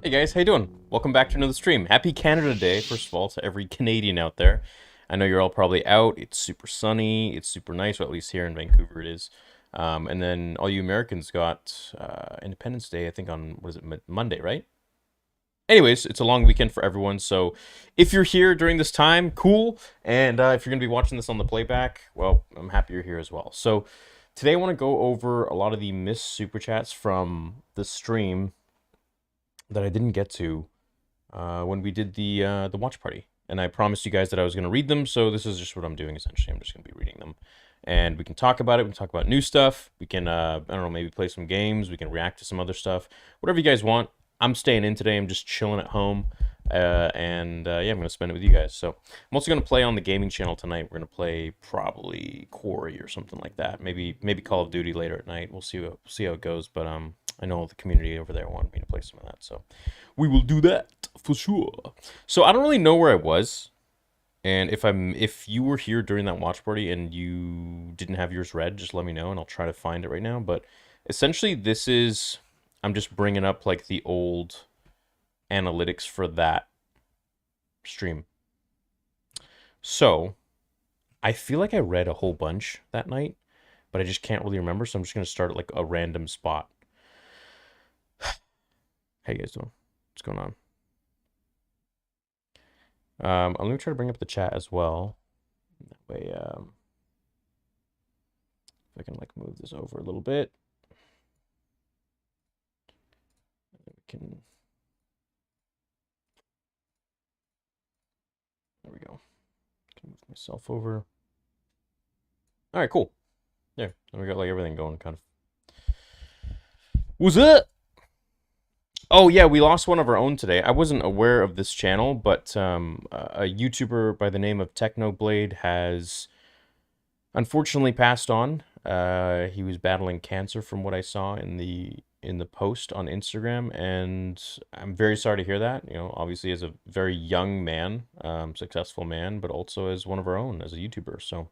Hey guys, how you doing? Welcome back to another stream. Happy Canada Day, first of all, to every Canadian out there. I know you're all probably out. It's super sunny. It's super nice, or at least here in Vancouver it is. And then all you Americans got Independence Day, I think on, what is it, Monday, right? Anyways, it's a long weekend for everyone, so if you're here during this time, cool. And if you're going to be watching this on the playback, well, I'm happy you're here as well. So today I want to go over a lot of the missed super chats from the stream that I didn't get to when we did the watch party, and I promised you guys that I was going to read them. So this is just what I'm doing essentially. I'm just going to be reading them, and we can talk about it. We can talk about new stuff. We can I don't know, maybe play some games. We can react to some other stuff. Whatever you guys want. I'm staying in today. I'm just chilling at home, and yeah, I'm going to spend it with you guys. So I'm also going to play on the gaming channel tonight. We're going to play probably Quarry or something like that. Maybe Call of Duty later at night. We'll see how it goes. But I know the community over there wanted me to play some of that, so we will do that for sure. So I don't really know where I was, and if you were here during that watch party and you didn't have yours read, just let me know and I'll try to find it right now. But essentially, I'm just bringing up like the old analytics for that stream. So I feel like I read a whole bunch that night, but I just can't really remember. So I'm just gonna start at like a random spot. How you guys doing? What's going on? I'm gonna try to bring up the chat as well. That way, if I can like move this over a little bit, we can. There we go. Can move myself over. All right, cool. There, and we got like everything going, kind of. What's up? Oh yeah, we lost one of our own today. I wasn't aware of this channel, but a YouTuber by the name of Technoblade has unfortunately passed on. He was battling cancer, from what I saw in the post on Instagram, and I'm very sorry to hear that. You know, obviously as a very young man, successful man, but also as one of our own as a YouTuber. So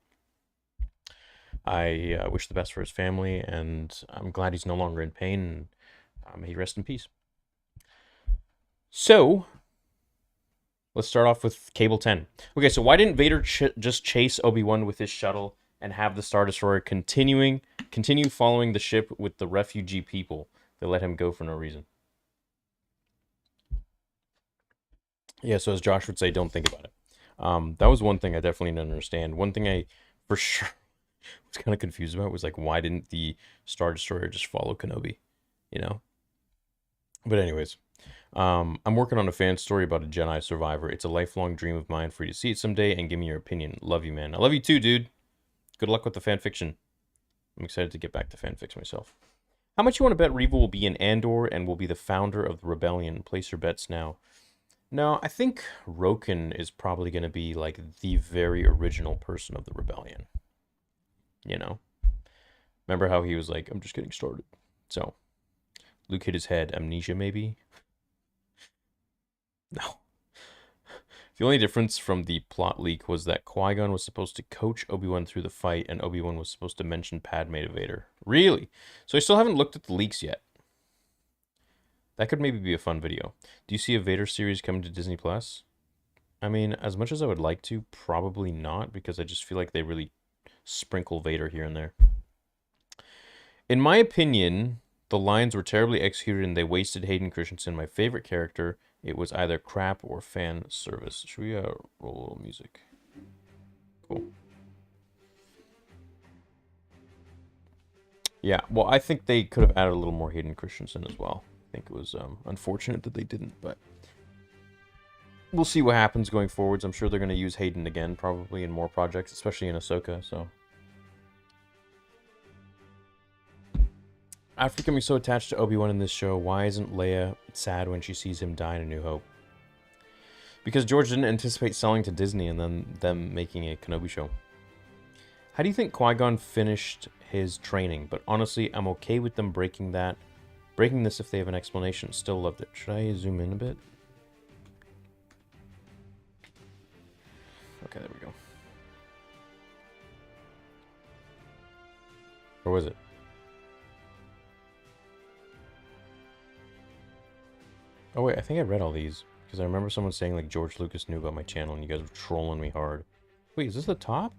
I wish the best for his family, and I'm glad he's no longer in pain. And may he rest in peace. So let's start off with Cable 10. Okay, so why didn't Vader just chase Obi-Wan with his shuttle and have the Star Destroyer continue following the ship with the refugee people? They let him go for no reason. Yeah, so as Josh would say, don't think about it. That was one thing I definitely didn't understand. One thing I for sure was kind of confused about was like, why didn't the Star Destroyer just follow Kenobi? You know? But anyways, I'm working on a fan story about a Jedi survivor. It's a lifelong dream of mine for you to see it someday and give me your opinion. Love you, man. I love you too, dude. Good luck with the fan fiction. I'm excited to get back to fanfics myself. How much you want to bet Reva will be in Andor and will be the founder of the rebellion? Place your bets now. No, I think Roken is probably going to be like the very original person of the rebellion. You know? Remember how he was like, I'm just getting started. So, Luke hit his head. Amnesia, maybe? No. The only difference from the plot leak was that Qui-Gon was supposed to coach Obi-Wan through the fight, and Obi-Wan was supposed to mention Padme to Vader. Really? So I still haven't looked at the leaks yet. That could maybe be a fun video. Do you see a Vader series coming to Disney Plus? I mean, as much as I would like to, probably not, because I just feel like they really sprinkle Vader here and there. In my opinion, the lines were terribly executed and they wasted Hayden Christensen, my favorite character. It was either crap or fan service. Should we roll a little music? Cool. Yeah, well, I think they could have added a little more Hayden Christensen as well. I think it was unfortunate that they didn't, but we'll see what happens going forwards. I'm sure they're going to use Hayden again, probably in more projects, especially in Ahsoka, so. After becoming so attached to Obi-Wan in this show, why isn't Leia sad when she sees him die in A New Hope? Because George didn't anticipate selling to Disney and then them making a Kenobi show. How do you think Qui-Gon finished his training? But honestly, I'm okay with them breaking this if they have an explanation. Still loved it. Should I zoom in a bit? Okay, there we go. Or was it? Oh wait, I think I read all these because I remember someone saying like George Lucas knew about my channel and you guys were trolling me hard. Wait, is this the top?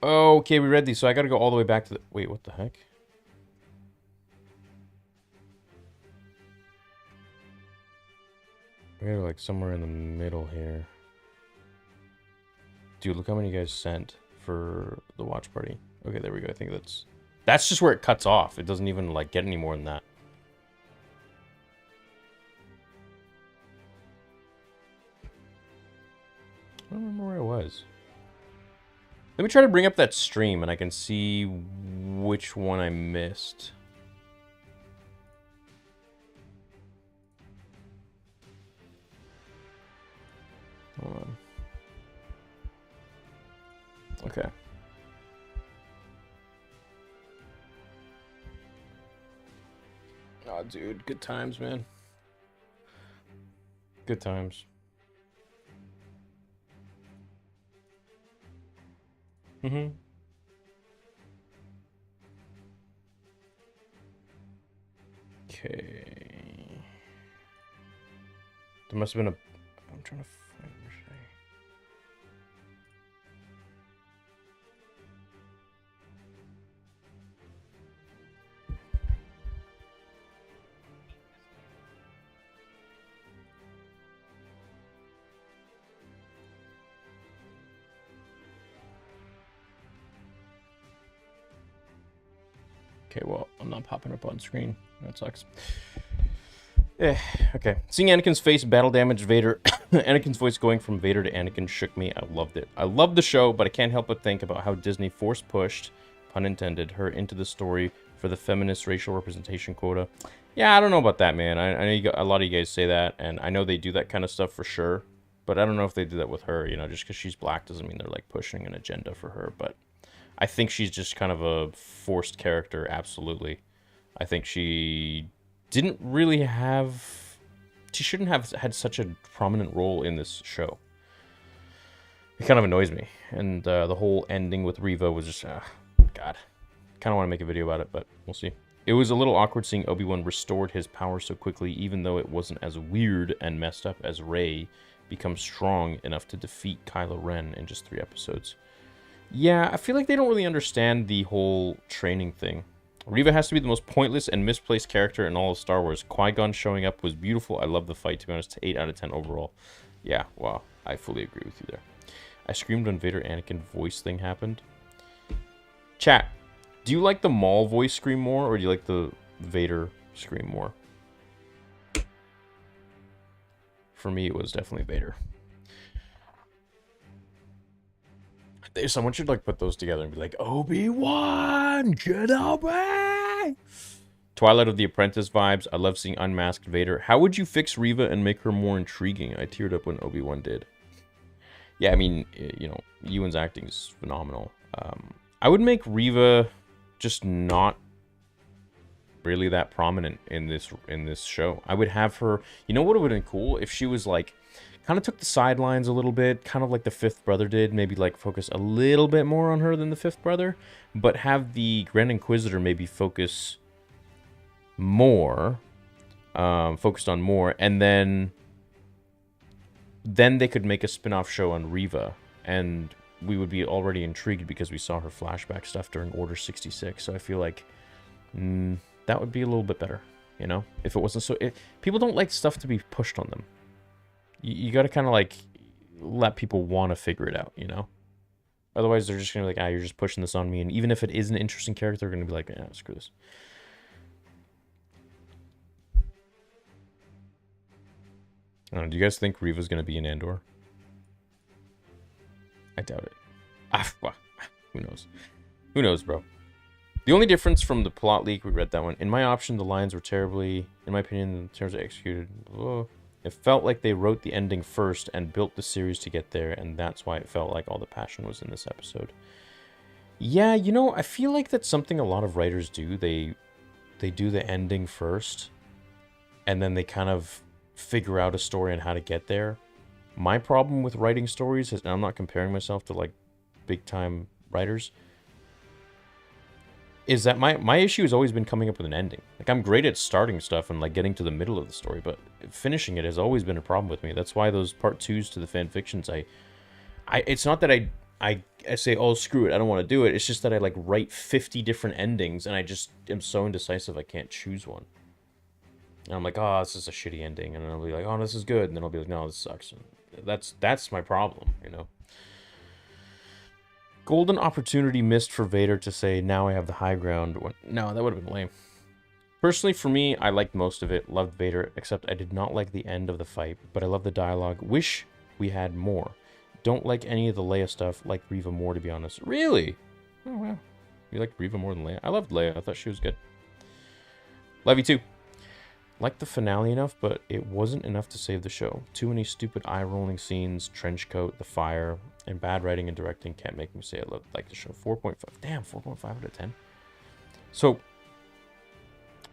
Oh, okay, we read these, so I gotta go all the way back to the... Wait, what the heck? We gotta like somewhere in the middle here. Dude, look how many you guys sent for the watch party. Okay, there we go. I think that's just where it cuts off. It doesn't even like get any more than that. I don't remember where it was. Let me try to bring up that stream and I can see which one I missed. Hold on. Okay. Oh, dude, good times, man. Good times. Mm-hmm. Okay. There must have been a... I'm trying to find... Where should I... Okay, well, I'm not popping up on screen. That sucks. Okay. Seeing Anakin's face battle damage Vader, Anakin's voice going from Vader to Anakin shook me. I loved it. I loved the show, but I can't help but think about how Disney force-pushed, pun intended, her into the story for the feminist racial representation quota. Yeah, I don't know about that, man. I know you got, a lot of you guys say that, and I know they do that kind of stuff for sure, but I don't know if they do that with her. You know, just because she's black doesn't mean they're, like, pushing an agenda for her, but... I think she's just kind of a forced character, absolutely. I think she didn't really have... She shouldn't have had such a prominent role in this show. It kind of annoys me. And the whole ending with Reva was just... God. Kind of want to make a video about it, but we'll see. It was a little awkward seeing Obi-Wan restored his power so quickly, even though it wasn't as weird and messed up as Rey becomes strong enough to defeat Kylo Ren in just 3 episodes. Yeah, I feel like they don't really understand the whole training thing. Reva has to be the most pointless and misplaced character in all of Star Wars. Qui-Gon showing up was beautiful. I love the fight, to be honest. 8 out of 10 overall. Yeah, wow. I fully agree with you there. I screamed when Vader Anakin voice thing happened. Chat, do you like the Maul voice scream more, or do you like the Vader scream more? For me, it was definitely Vader. Someone should like put those together and be like, Obi-Wan Kenobi. Twilight of the Apprentice vibes. I love seeing unmasked Vader. How would you fix Reva and make her more intriguing? I teared up when Obi-Wan did. Yeah, I mean, you know, Ewan's acting is phenomenal. I would make Reva just not really that prominent in this show. I would have her... You know what would have been cool? If she was like... Kind of took the sidelines a little bit, kind of like the fifth brother did. Maybe like focus a little bit more on her than the fifth brother, but have the Grand Inquisitor maybe focus more, focused on more, and then they could make a spin-off show on Reva, and we would be already intrigued because we saw her flashback stuff during Order 66. So I feel like that would be a little bit better, you know, if it wasn't so. People don't like stuff to be pushed on them. You got to kind of like let people want to figure it out, you know? Otherwise, they're just going to be like, you're just pushing this on me. And even if it is an interesting character, they're going to be like, screw this. I don't know. Do you guys think Reva's going to be in Andor? I doubt it. Well, who knows? Who knows, bro? The only difference from the plot leak, we read that one. In my option, the lines were terribly, in my opinion, in terms of executed. It felt like they wrote the ending first and built the series to get there, and that's why it felt like all the passion was in this episode. Yeah, you know, I feel like that's something a lot of writers do. They do the ending first, and then they kind of figure out a story and how to get there. My problem with writing stories is, and I'm not comparing myself to like big-time writers, is that my issue has always been coming up with an ending. Like, I'm great at starting stuff and, like, getting to the middle of the story, but finishing it has always been a problem with me. That's why those part 2s to the fan fictions, it's not that I say, oh, screw it, I don't want to do it. It's just that I, like, write 50 different endings, and I just am so indecisive I can't choose one. And I'm like, oh, this is a shitty ending. And then I'll be like, oh, this is good. And then I'll be like, no, this sucks. And that's my problem, you know? Golden opportunity missed for Vader to say, now I have the high ground. No, that would have been lame. Personally, for me, I liked most of it. Loved Vader, except I did not like the end of the fight. But I love the dialogue. Wish we had more. Don't like any of the Leia stuff. Like Reva more, to be honest. Really? Oh, wow. You like Reva more than Leia? I loved Leia. I thought she was good. Love you too. Liked the finale enough, but it wasn't enough to save the show. Too many stupid eye-rolling scenes, trench coat, the fire, and bad writing and directing can't make me say I like the show. 4.5. Damn, 4.5 out of 10. So,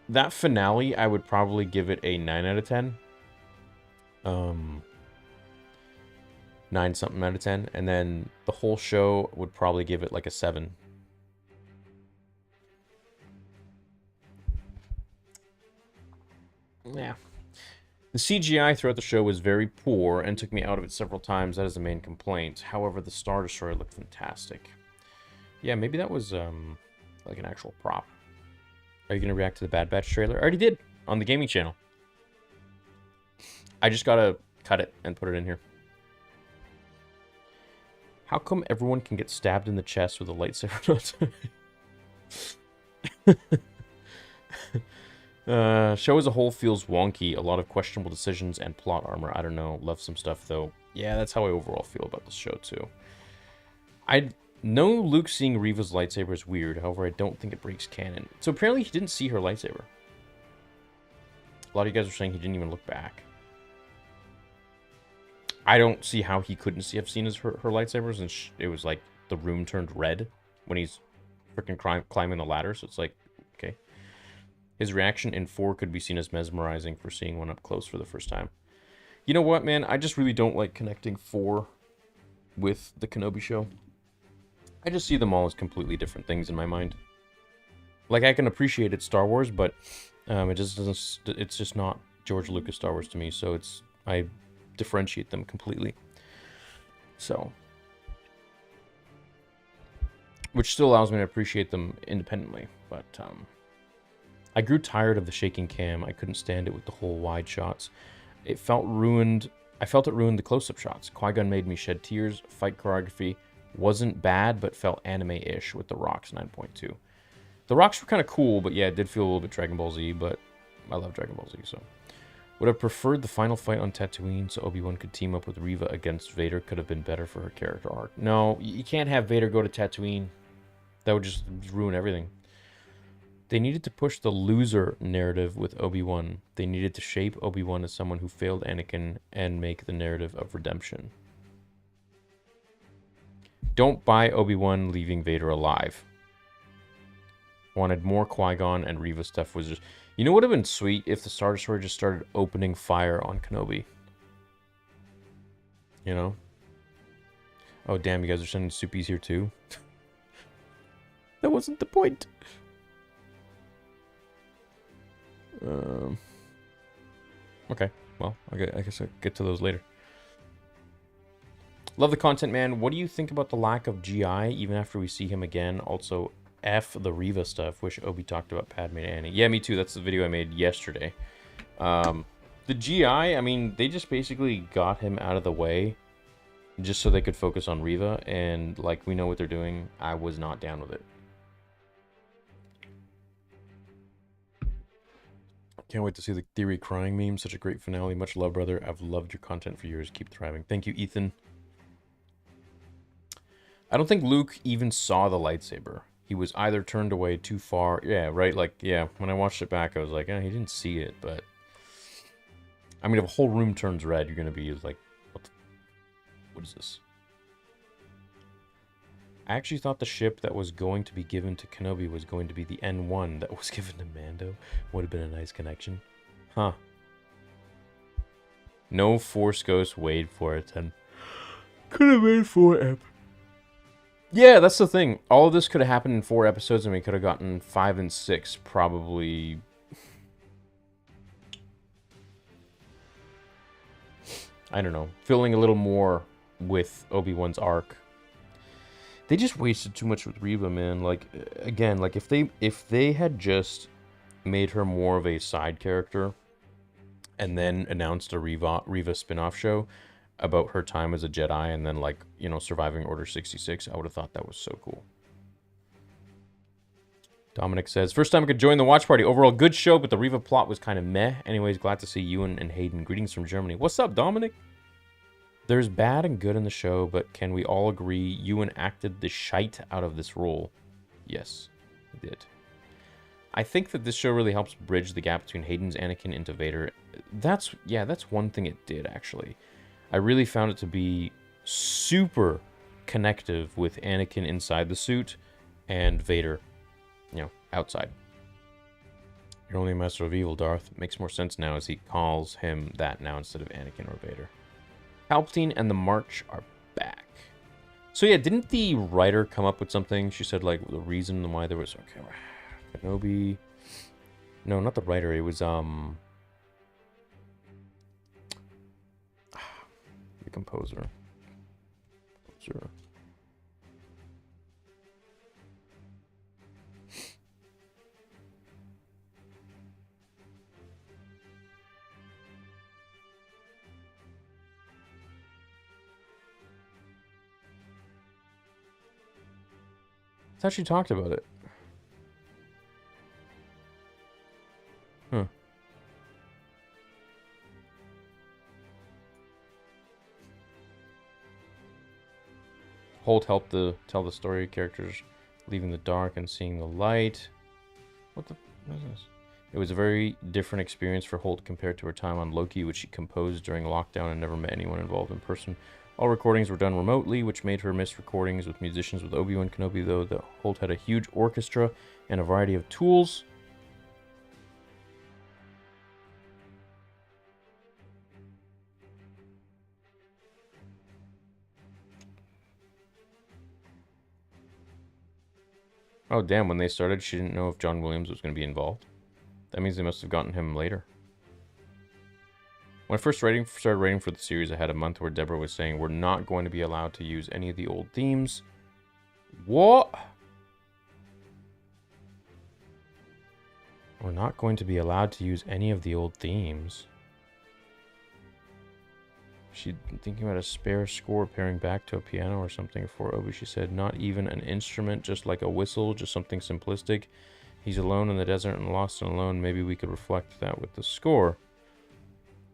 that finale, I would probably give it a 9 out of 10. 9 something out of 10. And then the whole show would probably give it like a 7. Yeah. The CGI throughout the show was very poor and took me out of it several times. That is the main complaint. However, the Star Destroyer looked fantastic. Yeah, maybe that was like an actual prop. Are you going to react to the Bad Batch trailer? I already did on the gaming channel. I just got to cut it and put it in here. How come everyone can get stabbed in the chest with a lightsaber? Show as a whole feels wonky. A lot of questionable decisions and plot armor. I don't know. Love some stuff, though. Yeah, that's how I overall feel about the show, too. I know Luke seeing Reva's lightsaber is weird. However, I don't think it breaks canon. So apparently he didn't see her lightsaber. A lot of you guys are saying he didn't even look back. I don't see how he couldn't have seen her lightsabers, and it was like the room turned red when he's freaking climbing the ladder, so it's like, okay. His reaction in 4 could be seen as mesmerizing for seeing one up close for the first time. You know what, man? I just really don't like connecting 4 with the Kenobi show. I just see them all as completely different things in my mind. Like, I can appreciate it's Star Wars, but it just doesn't. It's just not George Lucas Star Wars to me. So I differentiate them completely. So, which still allows me to appreciate them independently, but I grew tired of the shaking cam. I couldn't stand it with the whole wide shots. It felt ruined. I felt it ruined the close-up shots. Qui-Gon made me shed tears. Fight choreography wasn't bad, but felt anime-ish with the rocks. 9.2. The rocks were kind of cool, but yeah, it did feel a little bit Dragon Ball Z, but I love Dragon Ball Z, so. Would have preferred the final fight on Tatooine so Obi-Wan could team up with Reva against Vader. Could have been better for her character arc. No, you can't have Vader go to Tatooine. That would just ruin everything. They needed to push the loser narrative with Obi-Wan. They needed to shape Obi-Wan as someone who failed Anakin and make the narrative of redemption. Don't buy Obi-Wan leaving Vader alive. Wanted more Qui-Gon and Reva stuff was just... You know what would have been sweet if the Star Destroyer just started opening fire on Kenobi? You know? Oh, damn, you guys are sending soupies here too? That wasn't the point. Okay, well, I guess I'll get to those later. Love the content, man. What do you think about the lack of GI, even after we see him again? Also, F the Reva stuff. Wish Obi talked about Padme and Annie. Yeah, me too. That's the video I made yesterday. The GI, I mean, they just basically got him out of the way just so they could focus on Reva, and, like, we know what they're doing. I was not down with it. Can't wait to see the Theory crying meme. Such a great finale. Much love, brother. I've loved your content for years. Keep thriving. Thank you, Ethan. I don't think Luke even saw the lightsaber. He was either turned away too far. Yeah, right? Like, yeah, when I watched it back, I was like, he didn't see it, but... I mean, if a whole room turns red, you're going to be like, what is this? I actually thought the ship that was going to be given to Kenobi was going to be the N1 that was given to Mando. Would have been a nice connection. Huh. No Force Ghost, wait for it, and could have made 4 ep. Yeah, that's the thing. All of this could have happened in 4 episodes, and we could have gotten 5 and 6, probably. I don't know, filling a little more with Obi-Wan's arc. They just wasted too much with Reva, man. Like, again, like if they had just made her more of a side character, and then announced a Reva spin-off show about her time as a Jedi, and then, like, you know, surviving Order 66, I would have thought that was so cool. Dominic says, first time I could join the watch party. Overall, good show, but the Reva plot was kind of meh. Anyways, glad to see you and Hayden. Greetings from Germany. What's up, Dominic? There's bad and good in the show, but can we all agree Ewan acted the shite out of this role? Yes, he did. I think that this show really helps bridge the gap between Hayden's Anakin into Vader. That's one thing it did, actually. I really found it to be super connective with Anakin inside the suit and Vader, you know, outside. You're only a master of evil, Darth. It makes more sense now as he calls him that now instead of Anakin or Vader. Palpatine and the March are back. So yeah, didn't the writer come up with something? She said, like, the reason why there was... Okay, Kenobi... No, not the writer. It was, the composer. I thought she talked about it. Huh. Holt helped tell the story of characters leaving the dark and seeing the light. What is this? It was a very different experience for Holt compared to her time on Loki, which she composed during lockdown and never met anyone involved in person. All recordings were done remotely, which made her miss recordings with musicians with Obi-Wan Kenobi, though the Holt had a huge orchestra and a variety of tools. Oh, damn, when they started, she didn't know if John Williams was going to be involved. That means they must have gotten him later. When I first started writing for the series, I had a month where Deborah was saying, we're not going to be allowed to use any of the old themes. What? We're not going to be allowed to use any of the old themes. She'd been thinking about a spare score pairing back to a piano or something for Obi. She said, not even an instrument, just like a whistle, just something simplistic. He's alone in the desert and lost and alone. Maybe we could reflect that with the score.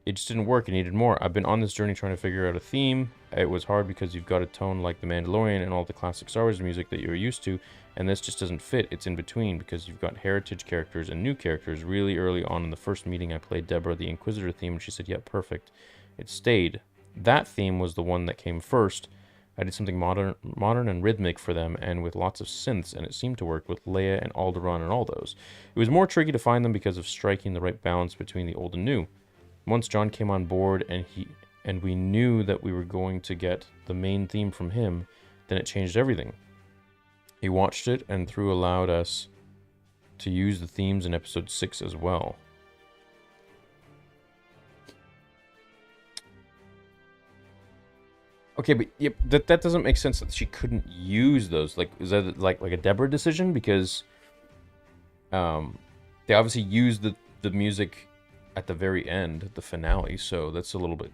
It just didn't work. It needed more. I've been on this journey trying to figure out a theme. It was hard because you've got a tone like The Mandalorian and all the classic Star Wars music that you're used to, and this just doesn't fit. It's in between because you've got heritage characters and new characters. Really early on in the first meeting, I played Deborah the Inquisitor theme, and she said, yeah, perfect. It stayed. That theme was the one that came first. I did something modern and rhythmic for them, and with lots of synths, and it seemed to work with Leia and Alderaan and all those. It was more tricky to find them because of striking the right balance between the old and new. Once John came on board and we knew that we were going to get the main theme from him, then it changed everything. He watched it and allowed us to use the themes in episode 6 as well. Okay, but yep, that doesn't make sense that she couldn't use those. Like, is that like a Deborah decision? Because they obviously used the music at the very end, the finale, so that's a little bit...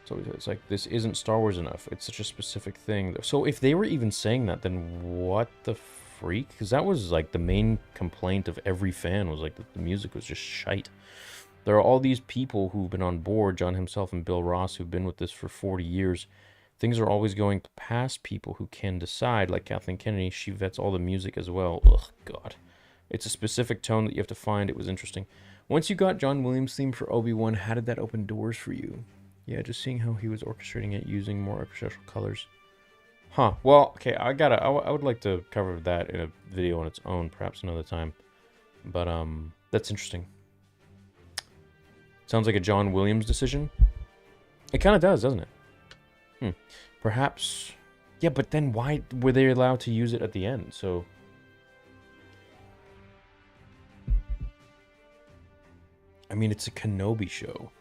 So it's like, this isn't Star Wars enough. It's such a specific thing. So if they were even saying that, then what the freak? Because that was like the main complaint of every fan, was like that the music was just shite. There are all these people who've been on board, John himself and Bill Ross, who've been with this for 40 years. Things are always going past people who can decide, like Kathleen Kennedy. She vets all the music as well. Ugh, God. It's a specific tone that you have to find. It was interesting. Once you got John Williams' theme for Obi-Wan, how did that open doors for you? Yeah, just seeing how he was orchestrating it using more orchestral colors. Huh. Well, okay, I would like to cover that in a video on its own, perhaps another time. But, that's interesting. Sounds like a John Williams decision. It kind of does, doesn't it? Perhaps Yeah, but then why were they allowed to use it at the end? So... I mean, it's a Kenobi show.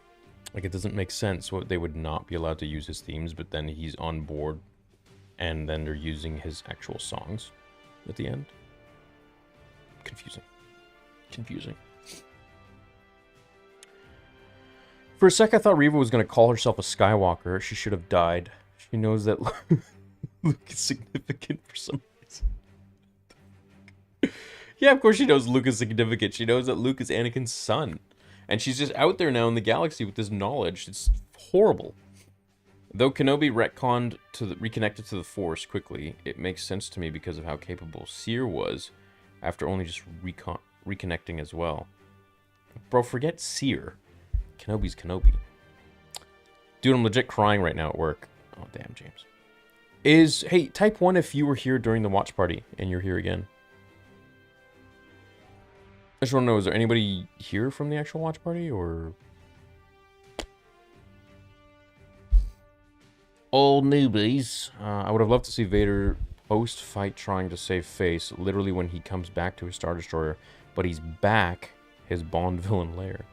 Like, it doesn't make sense what they would not be allowed to use his themes, but then he's on board, and then they're using his actual songs at the end. Confusing. Confusing. For a sec, I thought Reva was going to call herself a Skywalker. She should have died. She knows that Luke is significant for some reason. Yeah, of course she knows Luke is significant. She knows that Luke is Anakin's son. And she's just out there now in the galaxy with this knowledge. It's horrible. Though Kenobi retconned reconnected to the Force quickly, it makes sense to me because of how capable Seer was after only just reconnecting as well. Bro, forget Seer. Kenobi's Kenobi. Dude, I'm legit crying right now at work. Oh, damn, James. Hey, type 1 if you were here during the watch party and you're here again. I just want to know, is there anybody here from the actual watch party, or... All newbies. I would have loved to see Vader post-fight trying to save face, literally when he comes back to his Star Destroyer, but he's back his Bond villain lair.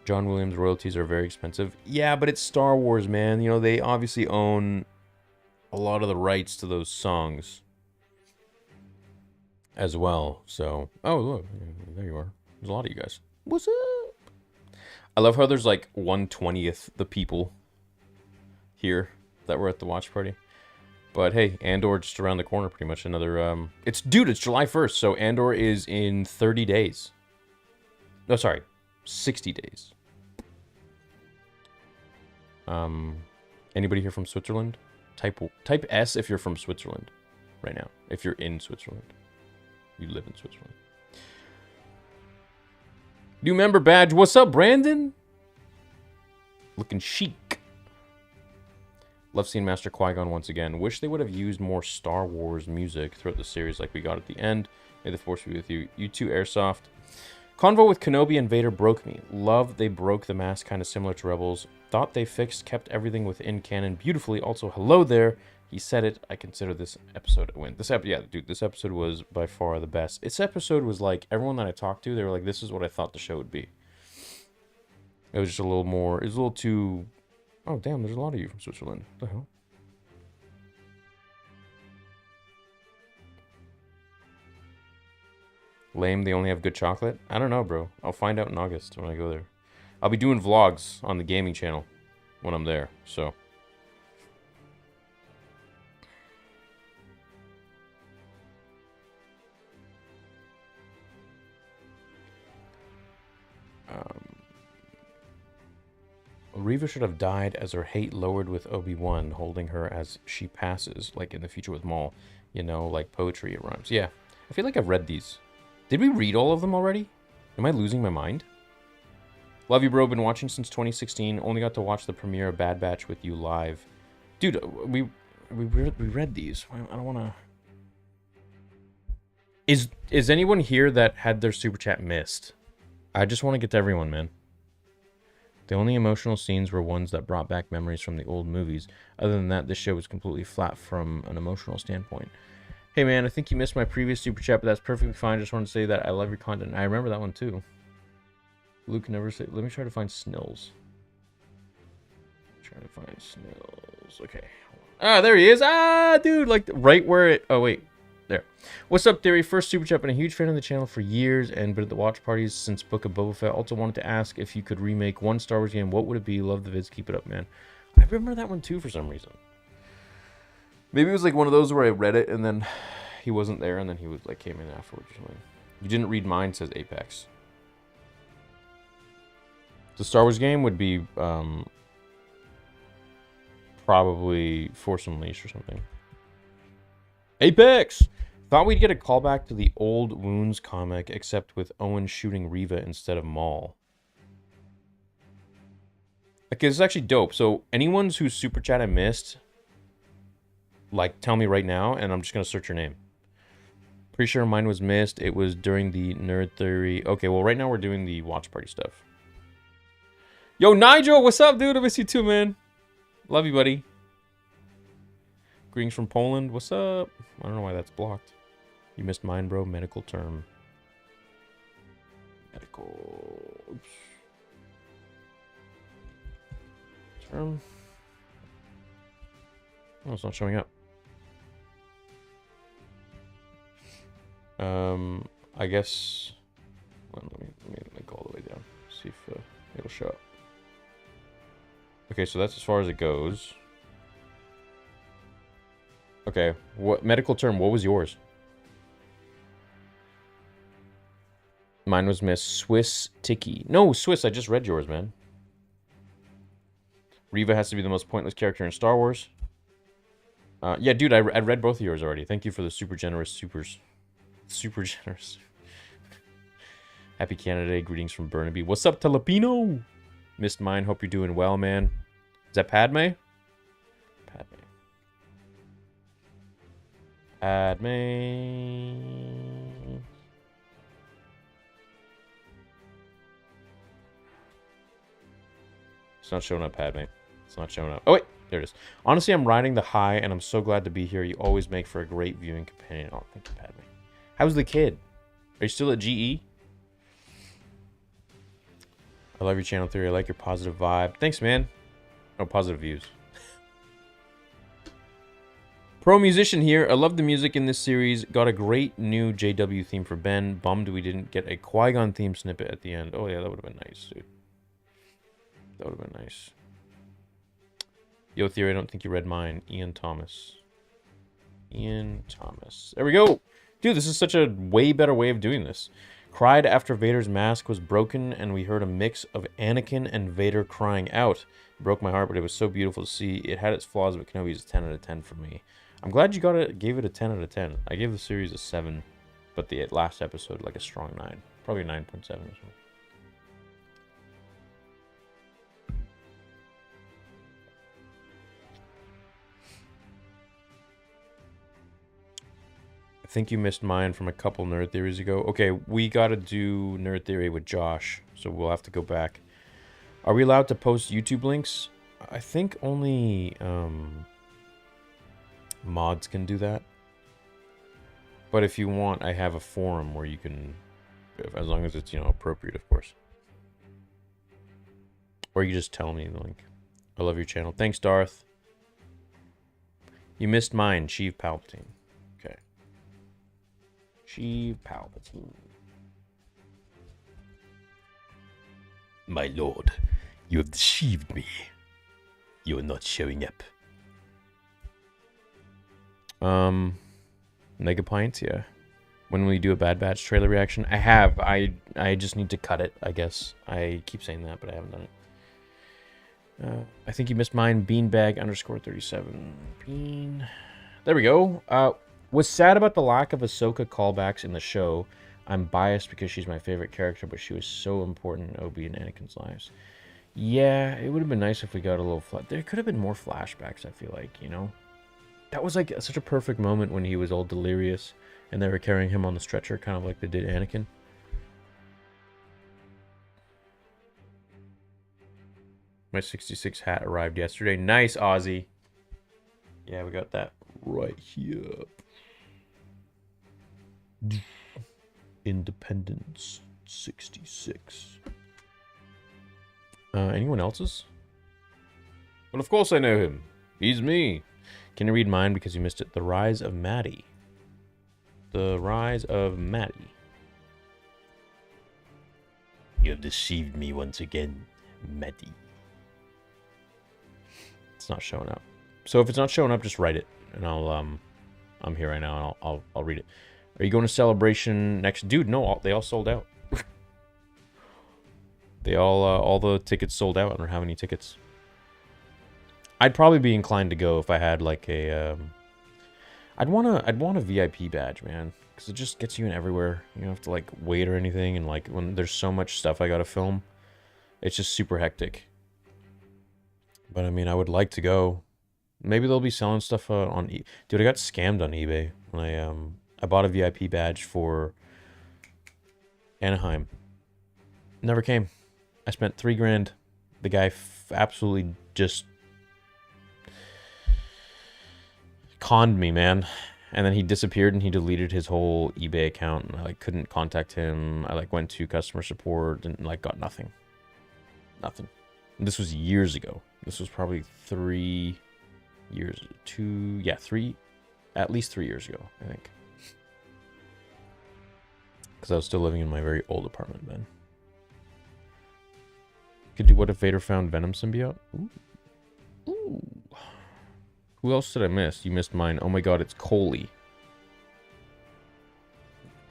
John Williams royalties are very expensive. Yeah, but it's Star Wars, man. You know, they obviously own a lot of the rights to those songs as well, so... Oh, look, there you are. There's a lot of you guys. What's up? I love how there's like 1/20th the people here that were at the watch party. But hey, Andor just around the corner, pretty much. Another, it's July 1st, so Andor is in 30 days. No, sorry, 60 days. Anybody here from Switzerland? Type S if you're from Switzerland right now. If you're in Switzerland. You live in Switzerland. New member badge. What's up, Brandon? Looking chic. Love seeing Master Qui-Gon once again. Wish they would have used more Star Wars music throughout the series like we got at the end. May the Force be with you. You too, Airsoft. Convo with Kenobi and Vader broke me. Love they broke the mask, kind of similar to Rebels. Thought they kept everything within canon beautifully. Also, hello there. He said it. I consider this episode a win. Yeah, dude, this episode was by far the best. This episode was like, everyone that I talked to, they were like, this is what I thought the show would be. It was just a little more, it was a little too... Oh, damn, there's a lot of you from Switzerland. What the hell? Lame, they only have good chocolate? I don't know, bro. I'll find out in August when I go there. I'll be doing vlogs on the gaming channel when I'm there, so... Reva should have died as her hate lowered with Obi-Wan, holding her as she passes, like in the future with Maul. You know, like poetry, it rhymes. Yeah, I feel like I've read these. Did we read all of them already? Am I losing my mind? Love you, bro. Been watching since 2016. Only got to watch the premiere of Bad Batch with you live. Dude, we read these. I don't want to... Is anyone here that had their super chat missed? I just want to get to everyone, man. The only emotional scenes were ones that brought back memories from the old movies. Other than that, this show was completely flat from an emotional standpoint. Hey man, I think you missed my previous super chat, but that's perfectly fine. Just wanted to say that I love your content. I remember that one too. Luke never said... Let me try to find Snills. Trying to find Snills. Okay. Ah, there he is. Ah, dude, like right where it... Oh, wait. There. What's up, Theory? First super chat. Been a huge fan of the channel for years and been at the watch parties since Book of Boba Fett. Also wanted to ask if you could remake one Star Wars game. What would it be? Love the vids. Keep it up, man. I remember that one too for some reason. Maybe it was like one of those where I read it and then he wasn't there and then he was like came in afterwards or something. You didn't read mine, says Apex. The Star Wars game would be probably Force Unleashed or something. Apex! Thought we'd get a callback to the old Wounds comic, except with Owen shooting Reva instead of Maul. Okay, this is actually dope. So, anyone whose super chat I missed, like, tell me right now, and I'm just going to search your name. Pretty sure mine was missed. It was during the Nerd Theory. Okay, well, right now we're doing the watch party stuff. Yo, Nigel, what's up, dude? I miss you too, man. Love you, buddy. Greetings from Poland. What's up? I don't know why that's blocked. You missed mine, bro. Medical term. Medical... Oops. Term. Oh, it's not showing up. I guess... Well, let me go all the way down. See if it'll show up. Okay, so that's as far as it goes. Okay, what medical term? What was yours? Mine was Miss Swiss Tiki. No, Swiss, I just read yours, man. Reva has to be the most pointless character in Star Wars. Yeah, dude, I read both of yours already. Thank you for the super generous supers. Super generous. Happy Canada Day. Greetings from Burnaby. What's up, Telepino? Missed mine. Hope you're doing well, man. Is that Padme? Padme. It's not showing up, Padme. It's not showing up. Oh, wait. There it is. Honestly, I'm riding the high, and I'm so glad to be here. You always make for a great viewing companion. Oh, thank you, Padme. How's the kid? Are you still at GE? I love your channel theory. I like your positive vibe. Thanks, man. Oh, positive views. Pro musician here. I love the music in this series. Got a great new JW theme for Ben. Bummed we didn't get a Qui-Gon theme snippet at the end. Oh, yeah, that would have been nice, dude. That would have been nice. Yo, Theory, I don't think you read mine. Ian Thomas. Ian Thomas. There we go. Dude, this is such a way better way of doing this. Cried after Vader's mask was broken, and we heard a mix of Anakin and Vader crying out. It broke my heart, but it was so beautiful to see. It had its flaws, but Kenobi is a 10 out of 10 for me. I'm glad you gave it a 10 out of 10. I gave the series a 7, but the last episode like a strong 9. Probably 9.7 or something. I think you missed mine from a couple Nerd Theories ago. Okay, we gotta do Nerd Theory with Josh, so we'll have to go back. Are we allowed to post YouTube links? I think only mods can do that. But if you want, I have a forum where you can, as long as it's, you know, appropriate, of course. Or you just tell me the link. I love your channel. Thanks, Darth. You missed mine, Sheev Palpatine. Okay. Sheev Palpatine. My lord, you have deceived me. You are not showing up. Mega Pints, yeah. When will you do a Bad Batch trailer reaction? I have. I just need to cut it, I guess. I keep saying that, but I haven't done it. I think you missed mine. Beanbag underscore 37. Bean. There we go. Was sad about the lack of Ahsoka callbacks in the show. I'm biased because she's my favorite character, but she was so important in Obi and Anakin's lives. Yeah, it would have been nice if we got a little... There could have been more flashbacks, I feel like, you know? That was like such a perfect moment when he was all delirious and they were carrying him on the stretcher, kind of like they did Anakin. My 66 hat arrived yesterday. Nice, Ozzy. Yeah, we got that right here. Independence 66. Anyone else's? Well, of course I know him. He's me. Can you read mine because you missed it? The Rise of Maddie. The Rise of Maddie. You have deceived me once again, Maddie. It's not showing up. So if it's not showing up, just write it, and I'm here right now, and I'll read it. Are you going to Celebration next? Dude, no, they all sold out. They all the tickets sold out. I don't have any tickets. I'd probably be inclined to go if I had like a I'd want a VIP badge, man, because it just gets you in everywhere. You don't have to like wait or anything, and like when there's so much stuff I gotta film, it's just super hectic. But I mean, I would like to go. Maybe they'll be selling stuff on Dude, I got scammed on eBay when I bought a VIP badge for Anaheim. Never came. I spent $3 grand. The guy absolutely just conned me, man. And then he disappeared and he deleted his whole eBay account, and I like couldn't contact him. I like went to customer support and like got nothing. Nothing. And this was years ago. This was probably 3 years, at least 3 years ago, I think. Because I was still living in my very old apartment then. Could do what if Vader found Venom symbiote? Ooh. Ooh. Who else did I miss? You missed mine. Oh my god, it's Coley.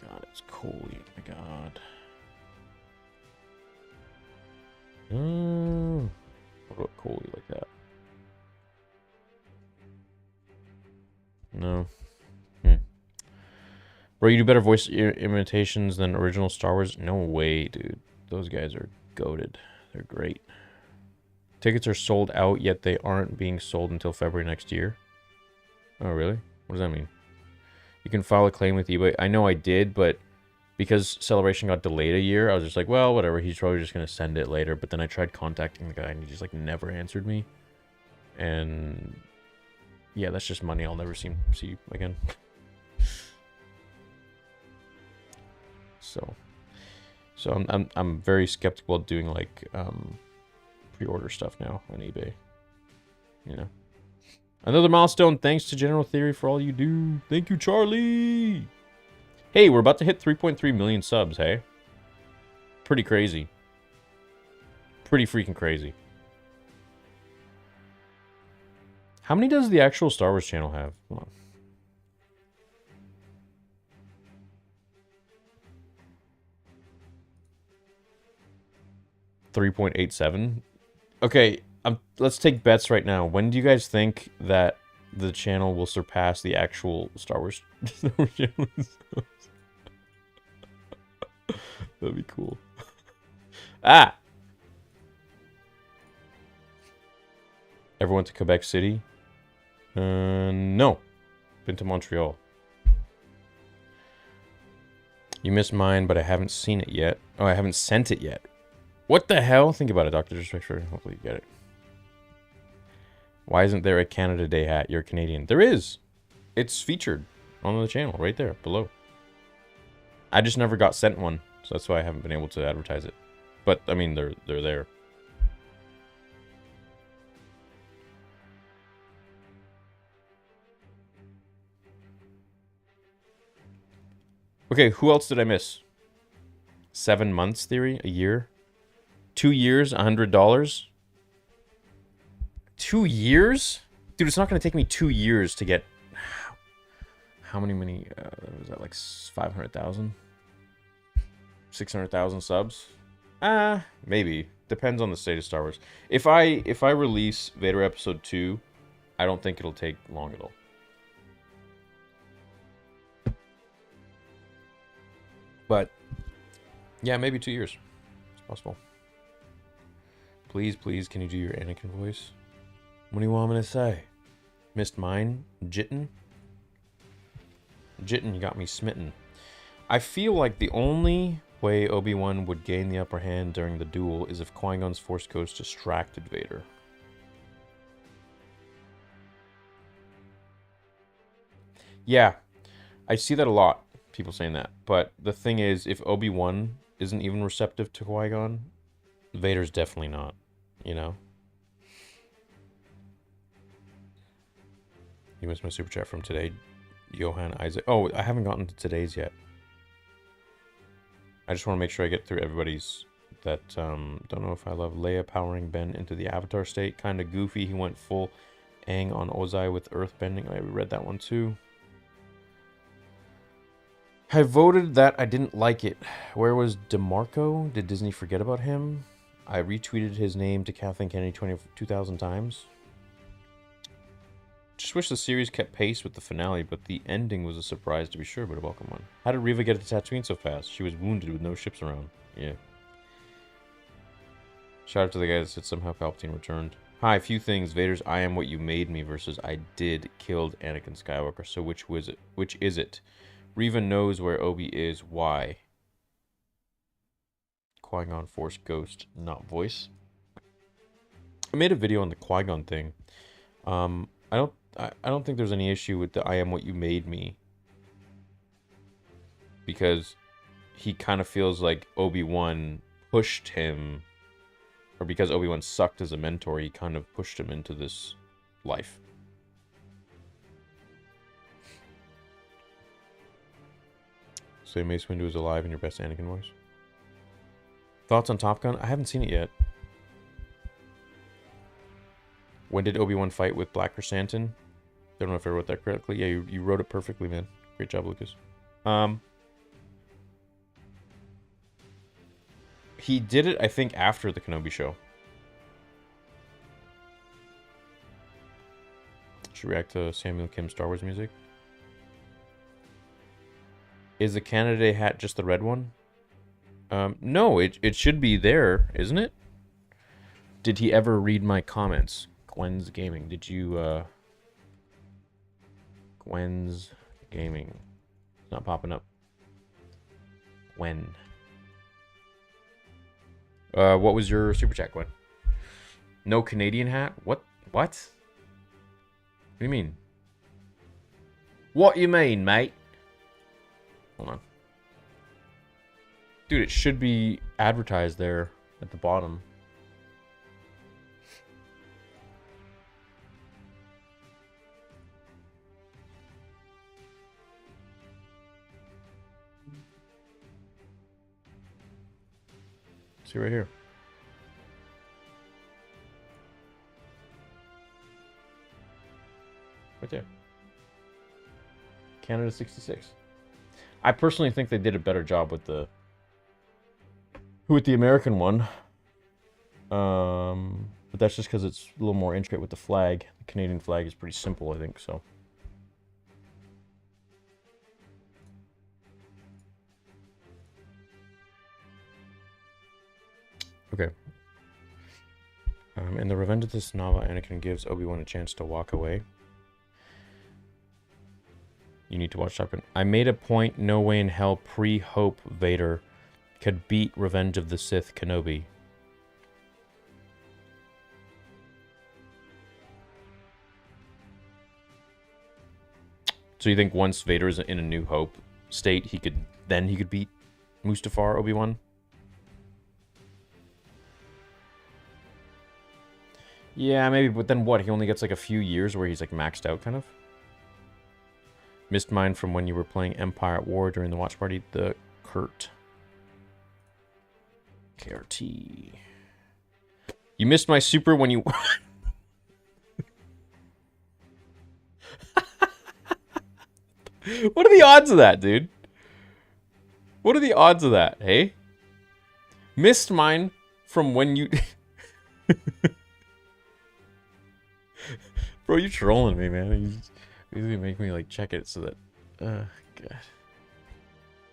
God, it's Coley. Oh my god. What about Coley like that? No. Bro, you do better voice imitations than original Star Wars? No way, dude. Those guys are goated. They're great. Tickets are sold out, yet they aren't being sold until February next year. Oh, really? What does that mean? You can file a claim with eBay. I know I did, but because Celebration got delayed a year, I was just like, well, whatever. He's probably just going to send it later. But then I tried contacting the guy, and he just, like, never answered me. And yeah, that's just money I'll never see again. So I'm very skeptical of doing, like, pre-order stuff now on eBay. You know. Another milestone. Thanks to General Theory for all you do. Thank you, Charlie. Hey, we're about to hit 3.3 million subs, hey? Pretty crazy. Pretty freaking crazy. How many does the actual Star Wars channel have? Hold on. $3.87. Okay, let's take bets right now. When do you guys think that the channel will surpass the actual Star Wars channel? That'd be cool. Ah! Ever went to Quebec City? No. Been to Montreal. You missed mine, but I haven't seen it yet. Oh, I haven't sent it yet. What the hell? Think about it, Dr. Disrespect. Hopefully you get it. Why isn't there a Canada Day hat? You're Canadian. There is. It's featured on the channel right there below. I just never got sent one, so that's why I haven't been able to advertise it. But I mean, they're there. Okay, who else did I miss? 7 months theory? A year? 2 years? $100? 2 years? Dude, it's not going to take me 2 years to get... How many... was that like 500,000? 600,000 subs? Maybe. Depends on the state of Star Wars. If I release Vader Episode 2, I don't think it'll take long at all. But, yeah, maybe 2 years. It's possible. Please, please, can you do your Anakin voice? What do you want me to say? Missed mine? Jitten? Jitten, you got me smitten. I feel like the only way Obi-Wan would gain the upper hand during the duel is if Qui-Gon's Force Ghost distracted Vader. Yeah, I see that a lot. People saying that. But the thing is, if Obi-Wan isn't even receptive to Qui-Gon, Vader's definitely not, you know? You missed my super chat from today, Johan Isaac. Oh, I haven't gotten to today's yet. I just want to make sure I get through everybody's that, don't know if I love Leia powering Ben into the Avatar state. Kind of goofy. He went full Aang on Ozai with earthbending. I read that one too. I voted that I didn't like it. Where was DeMarco? Did Disney forget about him? I retweeted his name to Kathleen Kennedy 2,000 times. Just wish the series kept pace with the finale, but the ending was a surprise to be sure, but a welcome one. How did Reva get to Tatooine so fast? She was wounded with no ships around. Yeah. Shout out to the guy that said somehow Palpatine returned. Hi, few things. Vader's I am what you made me versus I did killed Anakin Skywalker. So which was it? Which is it? Reva knows where Obi is. Why? Qui-Gon Force Ghost, not voice. I made a video on the Qui-Gon thing. I I don't think there's any issue with the I am what you made me. Because he kind of feels like Obi-Wan pushed him, or because Obi-Wan sucked as a mentor, he kind of pushed him into this life. Say Mace Windu is alive in your best Anakin voice. Thoughts on Top Gun? I haven't seen it yet. When did Obi-Wan fight with Black Chrysanthemum? Don't know if I wrote that correctly. Yeah, you wrote it perfectly, man. Great job, Lucas. He did it, I think, after the Kenobi show. Should react to Samuel Kim's Star Wars music. Is the Canada Day hat just the red one? No, it should be there, isn't it? Did he ever read my comments? Gwen's Gaming. Did you, Gwen's Gaming. It's not popping up. Gwen. What was your super chat, Gwen? No Canadian hat? What? What? What do you mean? What you mean, mate? Hold on. Dude, it should be advertised there at the bottom. See right here. Right there. Canada 66. I personally think they did a better job with the American one. But that's just because it's a little more intricate with the flag. The Canadian flag is pretty simple, I think, so. Okay. In the Revenge of the Nova, Anakin gives Obi-Wan a chance to walk away. You need to watch Top Gun. I made a point, no way in hell pre-Hope Vader could beat Revenge of the Sith Kenobi. So you think once Vader is in a New Hope state, he could beat Mustafar Obi-Wan? Yeah, maybe, but then what? He only gets like a few years where he's like maxed out, kind of? Missed mine from when you were playing Empire at War during the watch party. The Kurt. KRT. You missed my super when you... What are the odds of that, dude? What are the odds of that, hey? Missed mine from when you... Bro, you trolling me, man. You gonna make me like check it so that God.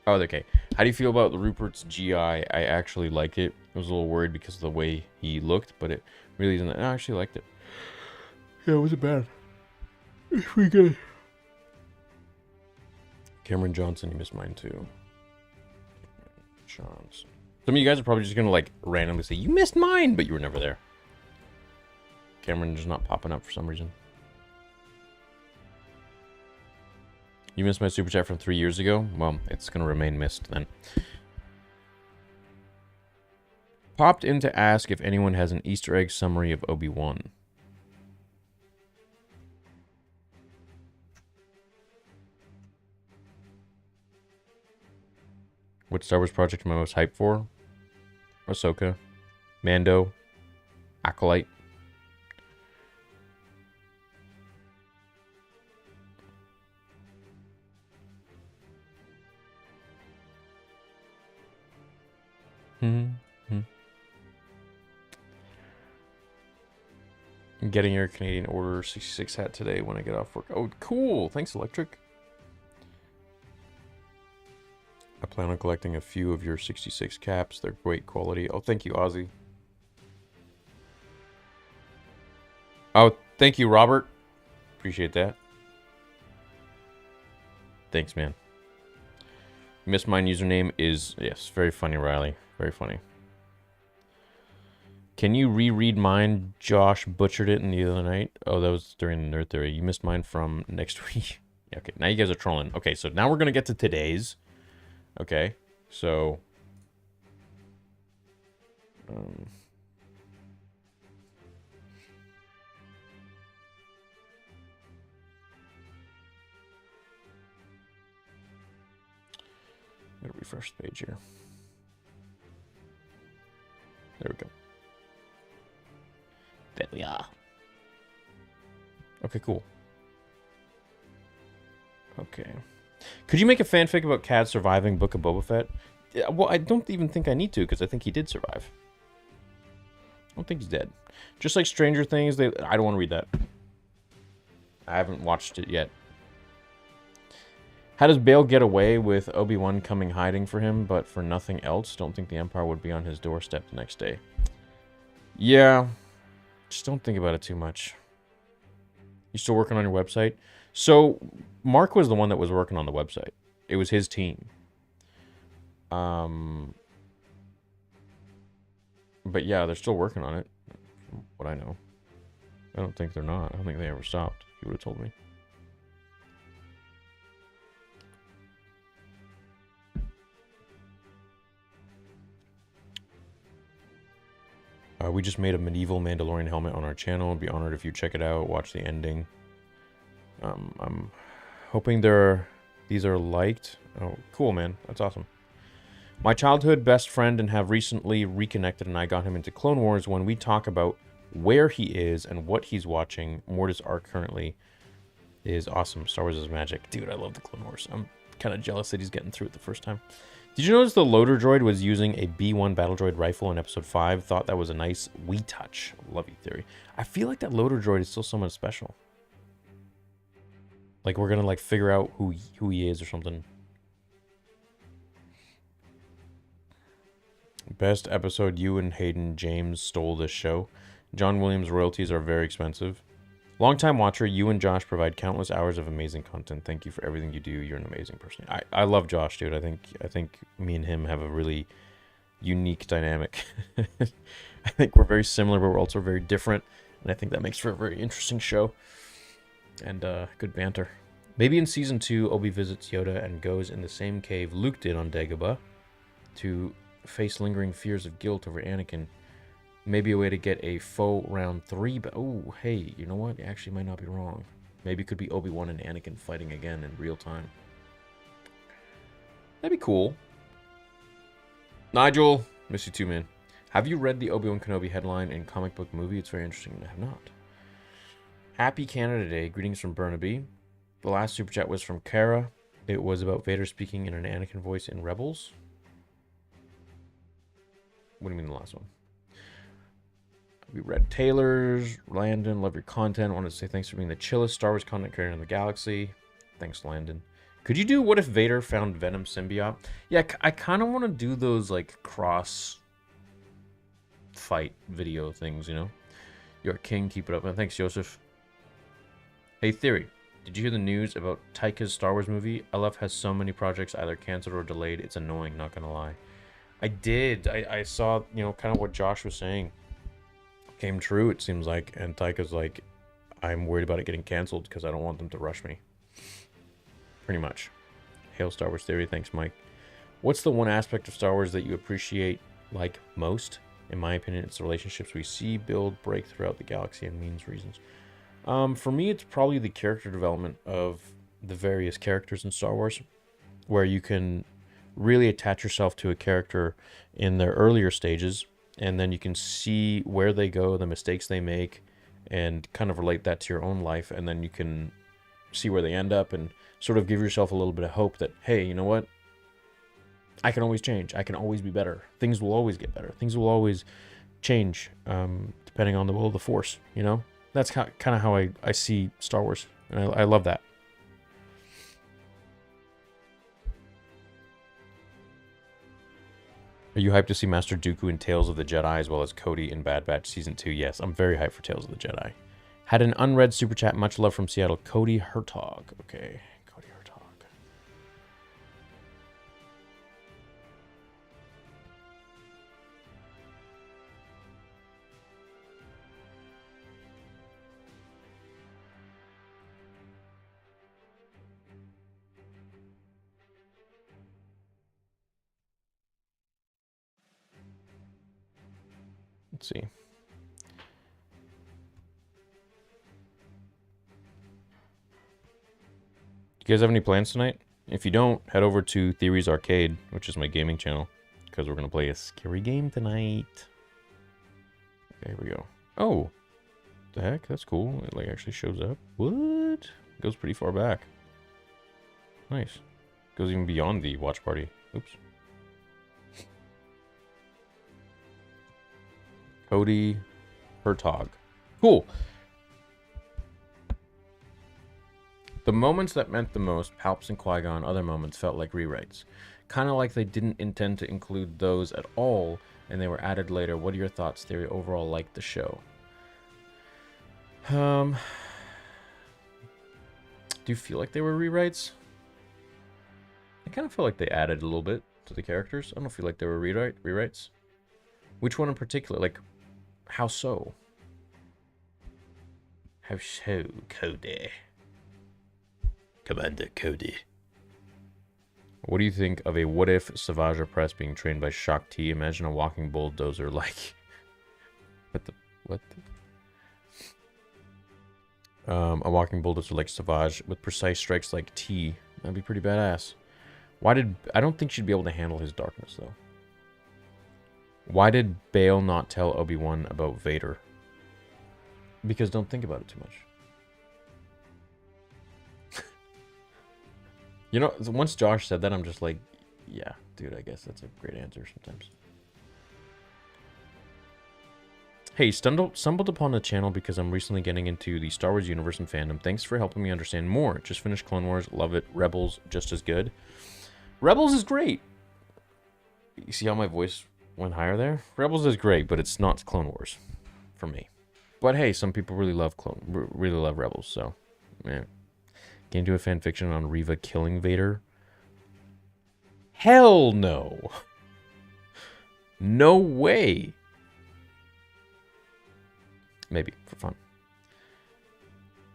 Oh, okay. How do you feel about the Rupert's GI? I actually like it. I was a little worried because of the way he looked, but it really isn't. I actually liked it. Yeah, it wasn't bad. It's pretty good. Cameron Johnson, you missed mine too. Johnson. Some of you guys are probably just gonna like randomly say, you missed mine, but you were never there. Cameron is not popping up for some reason. You missed my super chat from 3 years ago? Well, it's going to remain missed then. Popped in to ask if anyone has an Easter egg summary of Obi-Wan. What Star Wars project am I most hyped for? Ahsoka. Mando. Acolyte. I'm getting your Canadian Order 66 hat today when I get off work. Oh, cool. Thanks, Electric. I plan on collecting a few of your 66 caps. They're great quality. Oh, thank you, Ozzy. Oh, thank you, Robert. Appreciate that. Thanks, man. Miss Mine username is, yes, very funny, Riley. Very funny. Can you reread mine? Josh butchered it in the other night. Oh, that was during the Nerd Theory. You missed mine from next week. Yeah, okay, now you guys are trolling. Okay, so now we're going to get to today's. Okay, so... I'm going to refresh the page here. There we go. There we are. Okay, cool. Okay. Could you make a fanfic about Cad surviving Book of Boba Fett? Yeah, well, I don't even think I need to, because I think he did survive. I don't think he's dead. Just like Stranger Things, I don't want to read that. I haven't watched it yet. How does Bale get away with Obi-Wan coming hiding for him, but for nothing else? Don't think the Empire would be on his doorstep the next day. Yeah. Just don't think about it too much. You still working on your website? So, Mark was the one that was working on the website. It was his team. But yeah, they're still working on it. From what I know. I don't think they're not. I don't think they ever stopped. He would have told me. We just made a medieval Mandalorian helmet on our channel. I'd be honored if you check it out. Watch the ending. I'm hoping these are liked. Oh, cool, man. That's awesome. My childhood best friend and have recently reconnected, and I got him into Clone Wars. When we talk about where he is and what he's watching, Mortis arc currently is awesome. Star Wars is magic. Dude, I love the Clone Wars. I'm kind of jealous that he's getting through it the first time. Did you notice the loader droid was using a B1 battle droid rifle in episode 5? Thought that was a nice wee touch. Love you, Theory. I feel like that loader droid is still somewhat special. Like we're gonna like figure out who he is or something. Best episode, you and Hayden James stole this show. John Williams royalties are very expensive. Longtime watcher, you and Josh provide countless hours of amazing content. Thank you for everything you do. You're an amazing person. I love Josh, dude. I think me and him have a really unique dynamic. I think we're very similar, but we're also very different. And I think that makes for a very interesting show. And good banter. Maybe in Season 2, Obi visits Yoda and goes in the same cave Luke did on Dagobah to face lingering fears of guilt over Anakin. Maybe a way to get a faux round 3, but oh, hey, you know what? You actually might not be wrong. Maybe it could be Obi-Wan and Anakin fighting again in real time. That'd be cool. Nigel, miss you too, man. Have you read the Obi-Wan Kenobi headline in comic book movie? It's very interesting. I have not. Happy Canada Day. Greetings from Burnaby. The last super chat was from Kara. It was about Vader speaking in an Anakin voice in Rebels. What do you mean the last one? We read Taylor's. Landon, love your content. I wanted to say thanks for being the chillest Star Wars content creator in the galaxy. Thanks, Landon. Could you do what if Vader found Venom symbiote? Yeah, I kind of want to do those like cross fight video things, you know? You're a king, keep it up. And thanks, Joseph. Hey, Theory. Did you hear the news about Taika's Star Wars movie? LF has so many projects either canceled or delayed. It's annoying, not gonna lie. I did. I saw, you know, kind of what Josh was saying. Came true, it seems like, and Taika's like, I'm worried about it getting canceled because I don't want them to rush me. Pretty much. Hail Star Wars Theory, thanks, Mike. What's the one aspect of Star Wars that you appreciate, like, most? In my opinion, it's the relationships we see, build, break throughout the galaxy and means reasons. For me, it's probably the character development of the various characters in Star Wars, where you can really attach yourself to a character in their earlier stages, and then you can see where they go, the mistakes they make, and kind of relate that to your own life, and then you can see where they end up and sort of give yourself a little bit of hope that, hey, you know what? I can always change. I can always be better. Things will always get better. Things will always change, depending on the will of the Force, you know? That's kind of how I see Star Wars, and I love that. Are you hyped to see Master Dooku in Tales of the Jedi as well as Cody in Bad Batch Season 2? Yes, I'm very hyped for Tales of the Jedi. Had an unread super chat. Much love from Seattle. Cody Hertog. Okay, Cody Hertog. Let's see. You guys have any plans tonight? If you don't, head over to Theories Arcade, which is my gaming channel, because we're going to play a scary game tonight. Okay, here we go. Oh, the heck? That's cool. It like actually shows up. What? Goes pretty far back. Nice. Goes even beyond the watch party. Oops. Cody Hertog. Cool. The moments that meant the most, Palps and Qui-Gon, other moments felt like rewrites. Kind of like they didn't intend to include those at all, and they were added later. What are your thoughts, Theory? Overall, like the show? Do you feel like they were rewrites? I kind of feel like they added a little bit to the characters. I don't feel like they were rewrites. Which one in particular? Like, how so? How so, Cody? Commander Cody. What do you think of a what-if Savage Opress being trained by Shak T? Imagine a walking bulldozer like... What the... a walking bulldozer like Savage with precise strikes like T. That'd be pretty badass. I don't think she'd be able to handle his darkness, though. Why did Bale not tell Obi-Wan about Vader? Because don't think about it too much. You know, once Josh said that, I'm just like, yeah, dude, I guess that's a great answer sometimes. Hey, stumbled upon the channel because I'm recently getting into the Star Wars universe and fandom. Thanks for helping me understand more. Just finished Clone Wars. Love it. Rebels, just as good. Rebels is great. You see how my voice went higher there? Rebels is great, but it's not Clone Wars for me. But hey, some people really love Rebels, so, man. Can you do a fanfiction on Reva killing Vader? Hell no. No way. Maybe, for fun.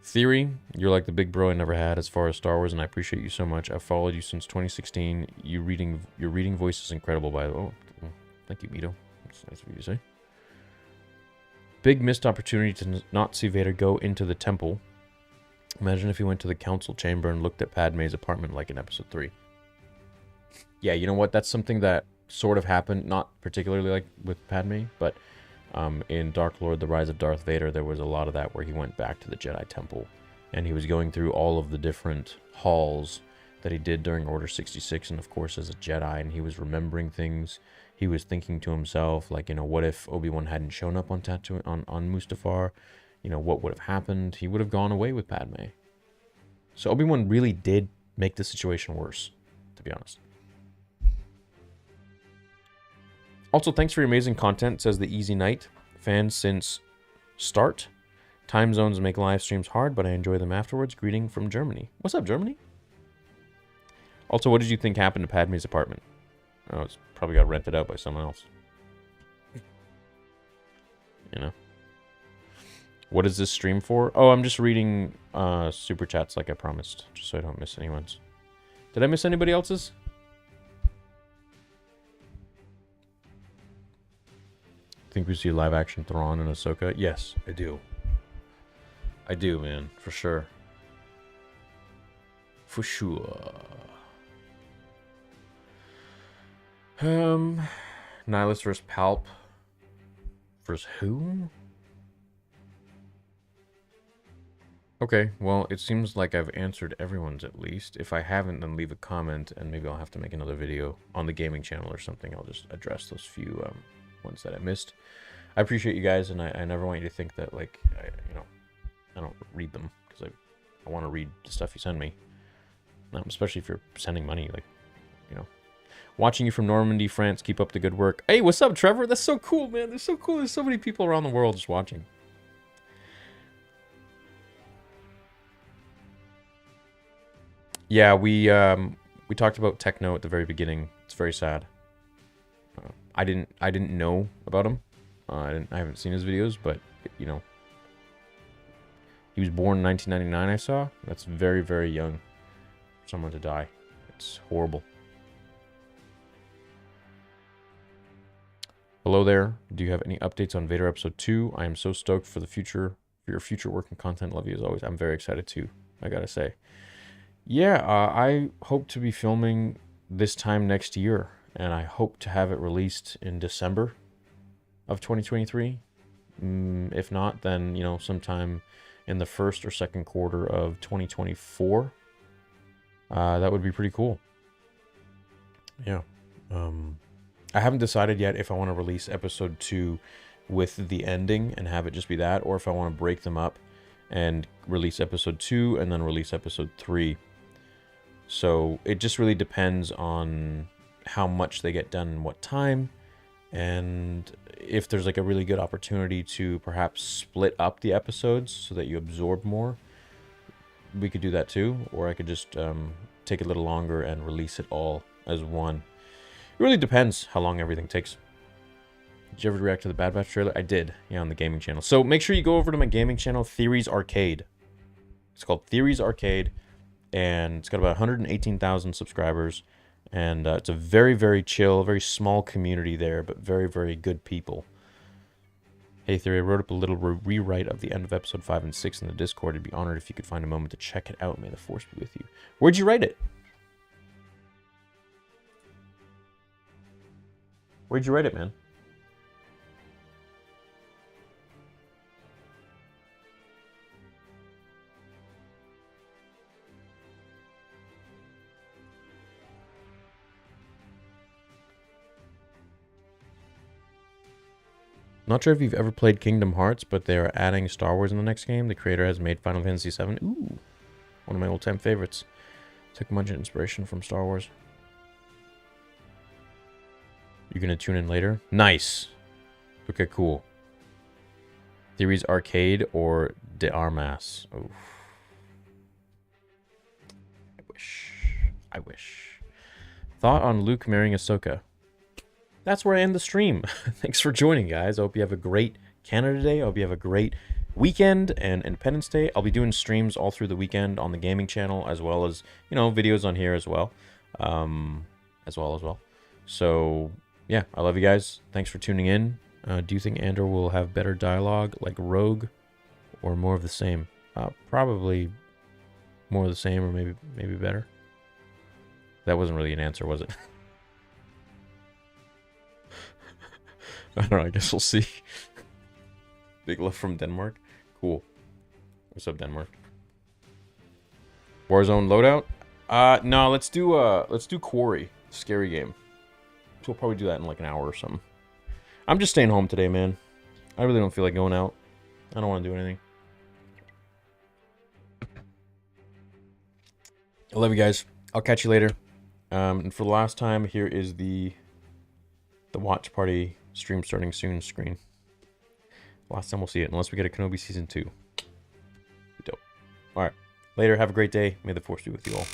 Theory, you're like the big bro I never had as far as Star Wars, and I appreciate you so much. I've followed you since 2016. Your reading voice is incredible, by the way. Oh, thank you, Mito. That's nice of you to say. Big missed opportunity to not see Vader go into the temple. Imagine if he went to the council chamber and looked at Padme's apartment like in episode 3. Yeah, you know what? That's something that sort of happened, not particularly like with Padme, but in Dark Lord, The Rise of Darth Vader, there was a lot of that where he went back to the Jedi Temple and he was going through all of the different halls that he did during Order 66 and of course as a Jedi, and he was remembering things. He was thinking to himself, like, you know, what if Obi-Wan hadn't shown up on Tatooine, on Mustafar? You know, what would have happened? He would have gone away with Padme. So Obi-Wan really did make the situation worse, to be honest. Also, thanks for your amazing content, says the Easy Knight. Fans since start. Time zones make live streams hard, but I enjoy them afterwards. Greeting from Germany. What's up, Germany? Also, what did you think happened to Padme's apartment? Oh, it's probably got rented out by someone else. You know? What is this stream for? Oh, I'm just reading Superchats like I promised, just so I don't miss anyone's. Did I miss anybody else's? Think we see live action Thrawn and Ahsoka? Yes, I do. I do, man, for sure. For sure. Nihilus versus Palp. Versus who? Okay, well, it seems like I've answered everyone's at least. If I haven't, then leave a comment, and maybe I'll have to make another video on the gaming channel or something. I'll just address those few ones that I missed. I appreciate you guys, and I never want you to think that, like, I don't read them, because I want to read the stuff you send me. Especially if you're sending money, like, you know. Watching you from Normandy, France. Keep up the good work. Hey, what's up, Trevor? That's so cool, man. That's so cool. There's so many people around the world just watching. Yeah, we talked about Techno at the very beginning. It's very sad. I didn't know about him. I haven't seen his videos, but you know, he was born in 1999. I saw. That's very, very young for someone to die. It's horrible. Hello there. Do you have any updates on Vader Episode 2? I am so stoked for your future work and content. Love you as always. I'm very excited too, I gotta say. Yeah, I hope to be filming this time next year, and I hope to have it released in December of 2023. If not, then, you know, sometime in the first or second quarter of 2024. That would be pretty cool. Yeah. I haven't decided yet if I want to release episode 2 with the ending and have it just be that, or if I want to break them up and release episode 2 and then release episode 3. So it just really depends on how much they get done in what time, and if there's like a really good opportunity to perhaps split up the episodes so that you absorb more, we could do that too, or I could just take a little longer and release it all as one. It really depends how long everything takes. Did you ever react to the Bad Batch trailer? I did, yeah, on the gaming channel. So make sure you go over to my gaming channel, Theories Arcade. It's called Theories Arcade, and it's got about 118,000 subscribers, and it's a very, very chill, very small community there, but very, very good people. Hey Theory, I wrote up a little rewrite of the end of episode 5 and 6 in the Discord. I'd be honored if you could find a moment to check it out. May the Force be with you. Where'd you write it? Where'd you write it, man? Not sure if you've ever played Kingdom Hearts, but they are adding Star Wars in the next game. The creator has made Final Fantasy VII. Ooh, one of my old-time favorites. Took much inspiration from Star Wars. You're going to tune in later? Nice. Okay, cool. Theories Arcade or De Armas? Oof. I wish. Thought on Luke marrying Ahsoka? That's where I end the stream. Thanks for joining, guys. I hope you have a great Canada Day. I hope you have a great weekend and Independence Day. I'll be doing streams all through the weekend on the gaming channel, as well as, you know, videos on here as well. As well. So, yeah, I love you guys. Thanks for tuning in. Do you think Andor will have better dialogue like Rogue, or more of the same? Probably more of the same, or maybe better. That wasn't really an answer, was it? I don't know, I guess we'll see. Big love from Denmark. Cool. What's up, Denmark? Warzone loadout? No, let's do Quarry. Scary game. So we'll probably do that in like an hour or something. I'm just staying home today, man. I really don't feel like going out. I don't want to do anything. I love you guys. I'll catch you later. And for the last time, here is the watch party stream starting soon screen. Last time we'll see it, unless we get a Kenobi Season 2. Dope. Alright. Later, have a great day. May the Force be with you all.